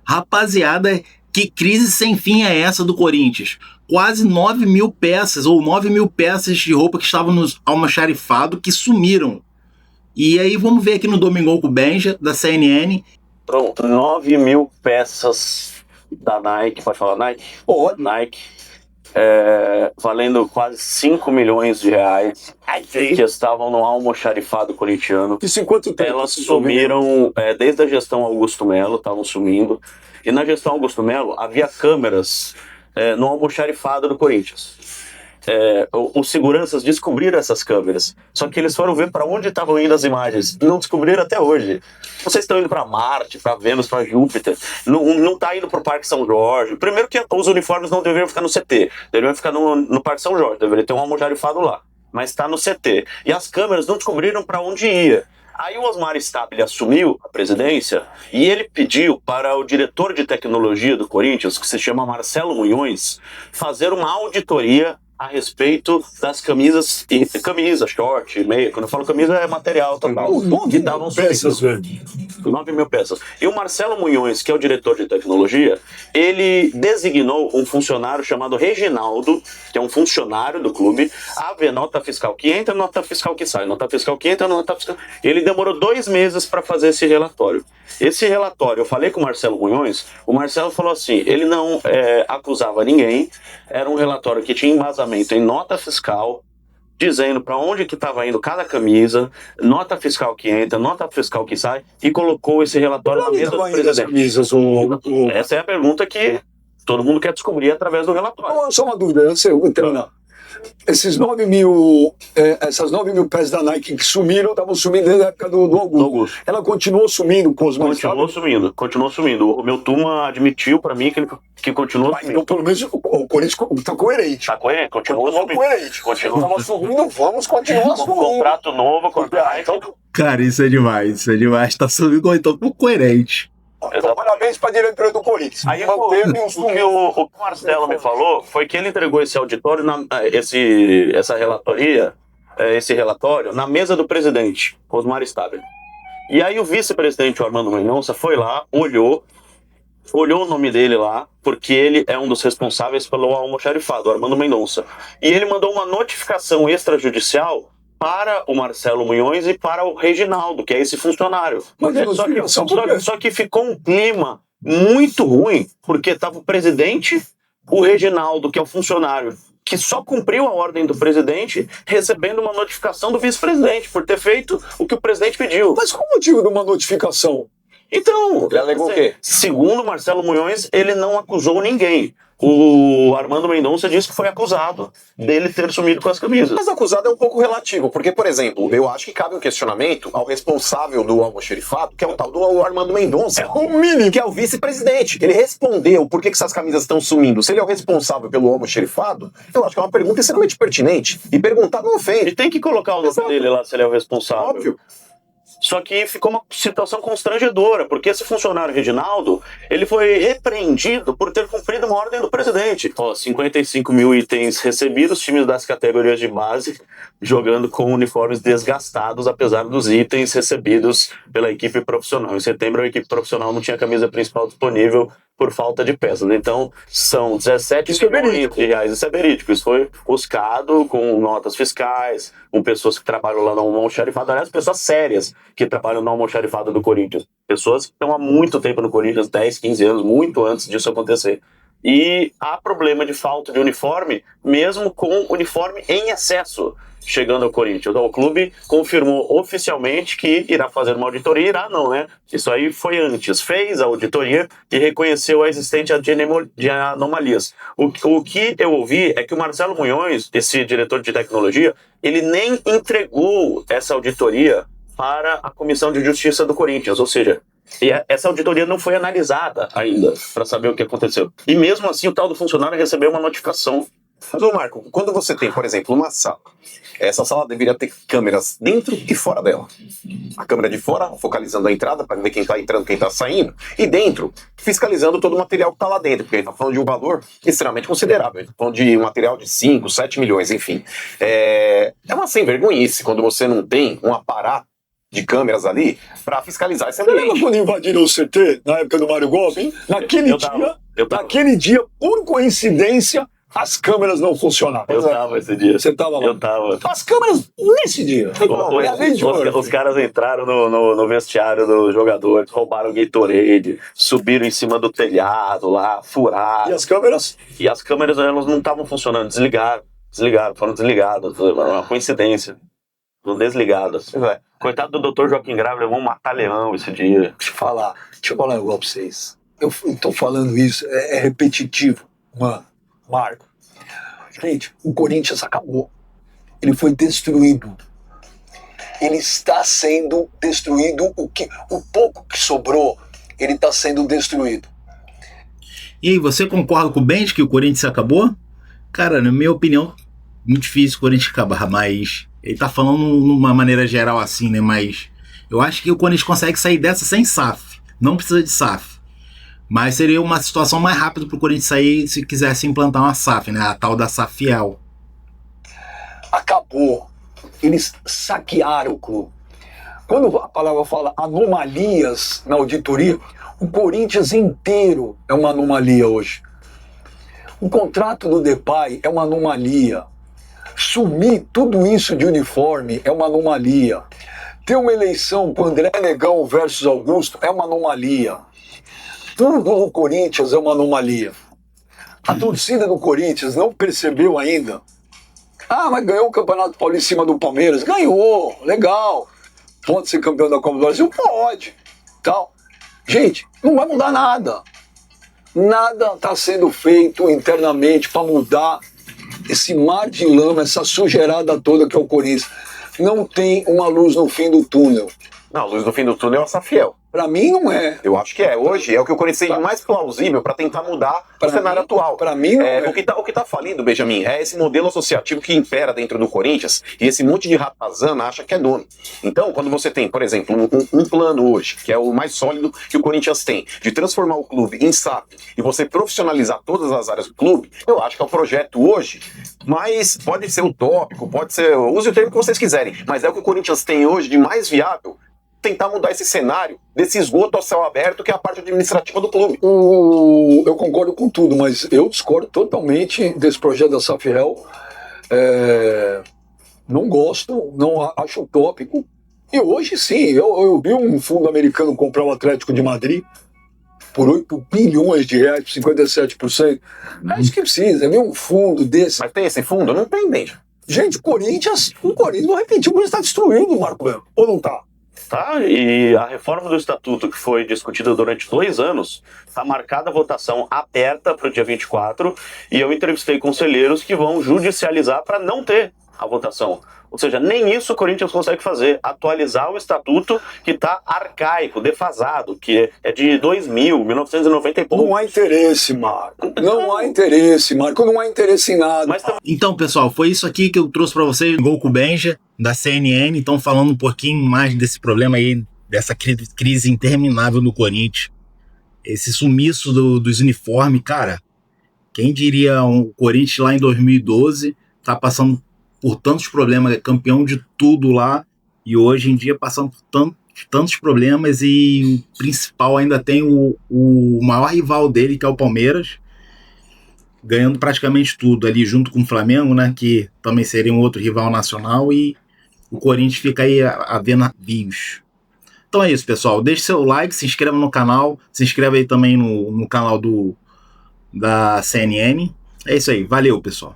Rapaziada, que crise sem fim é essa do Corinthians? Quase 9 mil peças, ou 9 mil peças de roupa que estavam no almoxarifado que sumiram. E aí vamos ver aqui no Domingão com o Benja, da CNN. Pronto, 9 mil peças da Nike, pode falar Nike? Nike. Valendo quase 5 milhões de reais, que estavam no almoxarifado corintiano. Isso em quanto tempo? Elas sumiram desde a gestão Augusto Melo, estavam sumindo. E na gestão Augusto Melo havia câmeras no almoxarifado do Corinthians. Os seguranças descobriram essas câmeras, só que eles foram ver para onde estavam indo as imagens, não descobriram até hoje. Vocês estão indo para Marte, para Vênus, para Júpiter, não está indo para o Parque São Jorge. Primeiro que os uniformes não deveriam ficar no CT, deveriam ficar no Parque São Jorge, deveria ter um almoxarifado lá, mas está no CT. E as câmeras não descobriram para onde ia. Aí o Osmar Stabile assumiu a presidência e ele pediu para o diretor de tecnologia do Corinthians, que se chama Marcelo Munhões, fazer uma auditoria a respeito das camisas, short, meia. Quando eu falo camisa é material total. 9 mil peças, velho. 9 mil peças. E o Marcelo Munhões, que é o diretor de tecnologia, ele designou um funcionário chamado Reginaldo, que é um funcionário do clube, a ver nota fiscal que entra, nota fiscal que sai, nota fiscal que entra, nota fiscal... Ele demorou 2 meses para fazer esse relatório. Esse relatório, eu falei com o Marcelo Munhões, o Marcelo falou assim, ele não acusava ninguém, era um relatório que tinha embasamento em nota fiscal, dizendo para onde que estava indo cada camisa, nota fiscal que entra, nota fiscal que sai, e colocou esse relatório na mesa do presidente. Camisas, Essa é a pergunta que todo mundo quer descobrir através do relatório. Só uma dúvida, eu sei, eu vou terminar. Essas 9 mil peças da Nike que sumiram, estavam sumindo desde a época do Augusto. Ela continuou sumindo com os mais Continuou sumindo. O meu turma admitiu para mim que continuou sumindo. Então, pelo menos, o Corinthians está coerente. Está coerente, continua sumindo. Estava sumindo, vamos continuar sumindo. Contrato novo, Cara, isso é demais, Tá subindo, então, coerente. Então, parabéns para a diretoria do Corinthians. Aí o que o Marcelo me falou foi que ele entregou esse auditório, essa relatoria, esse relatório, na mesa do presidente, Osmar Stabile. E aí o vice-presidente, o Armando Mendonça, foi lá, olhou o nome dele lá, porque ele é um dos responsáveis pelo almoxarifado, o Armando Mendonça. E ele mandou uma notificação extrajudicial para o Marcelo Munhões e para o Reginaldo, que é esse funcionário. Só que ficou um clima muito ruim, porque estava o presidente, o Reginaldo, que é o funcionário, que só cumpriu a ordem do presidente, recebendo uma notificação do vice-presidente, por ter feito o que o presidente pediu. Mas qual o motivo de uma notificação? Então, ele alegou o quê? Segundo Marcelo Munhões, ele não acusou ninguém. O Armando Mendonça disse que foi acusado dele ter sumido com as camisas. Mas acusado é um pouco relativo, porque, por exemplo, eu acho que cabe um questionamento ao responsável do almoxarifado, que é o tal do Armando Mendonça. É o mínimo. Que é o vice-presidente. Ele respondeu por que essas camisas estão sumindo. Se ele é o responsável pelo almoxarifado, eu acho que é uma pergunta extremamente pertinente. E perguntar não ofende. E tem que colocar o nome dele lá, se ele é o responsável. Óbvio. Só que ficou uma situação constrangedora, porque esse funcionário Reginaldo, ele foi repreendido por ter cumprido uma ordem do presidente. 55 mil itens recebidos, times das categorias de base jogando com uniformes desgastados, apesar dos itens recebidos pela equipe profissional. Em setembro, a equipe profissional não tinha camisa principal disponível por falta de peças. Então, são 17 milhões de reais. Isso é verídico. Isso foi buscado com notas fiscais, com pessoas que trabalham lá no almoxarifado. Aliás, pessoas sérias que trabalham no almoxarifado do Corinthians. Pessoas que estão há muito tempo no Corinthians, 10, 15 anos, muito antes disso acontecer. E há problema de falta de uniforme, mesmo com uniforme em excesso chegando ao Corinthians. O clube confirmou oficialmente que irá fazer uma auditoria. Irá não, né? Isso aí foi antes. Fez a auditoria e reconheceu a existência de anomalias. O que eu ouvi é que o Marcelo Munhões, esse diretor de tecnologia, ele nem entregou essa auditoria para a Comissão de Justiça do Corinthians, ou seja, essa auditoria não foi analisada ainda para saber o que aconteceu. E mesmo assim o tal do funcionário recebeu uma notificação. Mas, ô Marco, quando você tem, por exemplo, uma sala, essa sala deveria ter câmeras dentro e fora dela. A câmera de fora focalizando a entrada para ver quem está entrando, quem está saindo, e dentro fiscalizando todo o material que está lá dentro, porque a gente está falando de um valor extremamente considerável. A gente está falando de um material de 5, 7 milhões, enfim. É uma sem-vergonhice quando você não tem um aparato de câmeras ali para fiscalizar esse Você lembra ambiente. quando invadiram o CT, na época do Mário Gomes? Naquele Eu dia, por coincidência, as câmeras não funcionavam. Eu tava esse dia. Você tava lá? Eu tava. As câmeras nesse dia. É a lei de ouro. Os caras entraram no vestiário dos jogadores, roubaram o Gatorade, subiram em cima do telhado lá, furaram. E as câmeras? E as câmeras elas não estavam funcionando, foram desligadas. Foi uma coincidência. Foram desligadas. Coitado do Dr. Joaquim Grave, levou um mata-leão esse dia. Deixa eu falar um negócio pra vocês. Eu tô falando isso, é repetitivo, mano. Marco. Gente, o Corinthians acabou. Ele foi destruído. Ele está sendo destruído. O pouco que sobrou, ele está sendo destruído. E aí, você concorda com o Benji que o Corinthians acabou? Cara, na minha opinião, muito difícil o Corinthians acabar, mas ele tá falando numa maneira geral assim, né? Mas eu acho que o Corinthians consegue sair dessa sem SAF. Não precisa de SAF. Mas seria uma situação mais rápida pro Corinthians sair se quisesse implantar uma SAF, né? A tal da SAF fiel. Acabou. Eles saquearam o clube. Quando a palavra fala anomalias na auditoria, o Corinthians inteiro é uma anomalia hoje. O contrato do Depay é uma anomalia. Sumir tudo isso de uniforme é uma anomalia. Ter uma eleição com André Negão versus Augusto é uma anomalia. Tudo no Corinthians é uma anomalia. A torcida do Corinthians não percebeu ainda. Ah, mas ganhou o Campeonato Paulista em cima do Palmeiras. Ganhou, legal. Pode ser campeão da Copa do Brasil? Pode. Tal. Gente, não vai mudar nada. Nada está sendo feito internamente para mudar esse mar de lama, essa sujeirada toda que é o Corinthians. Não tem uma luz no fim do túnel. Não, a luz no fim do túnel é o Safiel. Pra mim não é. Eu acho que é. Hoje é o que o Corinthians tem de mais plausível para tentar mudar o cenário atual. Pra mim não é. O que tá falindo, Benjamin, é esse modelo associativo que impera dentro do Corinthians e esse monte de ratazana acha que é dono. Então, quando você tem, por exemplo, um plano hoje, que é o mais sólido que o Corinthians tem, de transformar o clube em SAF e você profissionalizar todas as áreas do clube, eu acho que é o projeto hoje, mas pode ser utópico, pode ser... Use o termo que vocês quiserem, mas é o que o Corinthians tem hoje de mais viável tentar mudar esse cenário desse esgoto ao céu aberto que é a parte administrativa do clube. Eu concordo com tudo, mas eu discordo totalmente desse projeto da SAF-HEL. Não gosto, não acho utópico. E hoje sim, eu vi um fundo americano comprar o Atlético de Madrid por 8 bilhões de reais, 57%. É isso que precisa, é um fundo desse. Mas tem esse fundo? Não tem, Benja. Gente, o Corinthians não repetiu, o Corinthians está destruindo, Marco Belo. Ou não está? Tá, e a reforma do estatuto que foi discutida durante 2 anos, está marcada a votação aberta para o dia 24, e eu entrevistei conselheiros que vão judicializar para não ter a votação. Ou seja, nem isso o Corinthians consegue fazer, atualizar o estatuto que está arcaico, defasado, que é de 1990 e pouco. Não há interesse, Marco. Não há interesse, Marco. Não há interesse em nada. Mas Então, pessoal, foi isso aqui que eu trouxe para vocês, Gol com o Benja, da CNN. Então, falando um pouquinho mais desse problema aí, dessa crise interminável do Corinthians. Esse sumiço dos uniformes, cara. Quem diria o Corinthians lá em 2012 tá passando por tantos problemas, é campeão de tudo lá, e hoje em dia passando por tantos problemas, e o principal ainda tem o maior rival dele, que é o Palmeiras, ganhando praticamente tudo ali junto com o Flamengo, né, que também seria um outro rival nacional, e o Corinthians fica aí a ver navios. Então é isso, pessoal. Deixe seu like, se inscreva no canal, se inscreva aí também no canal da CNN. É isso aí, valeu, pessoal.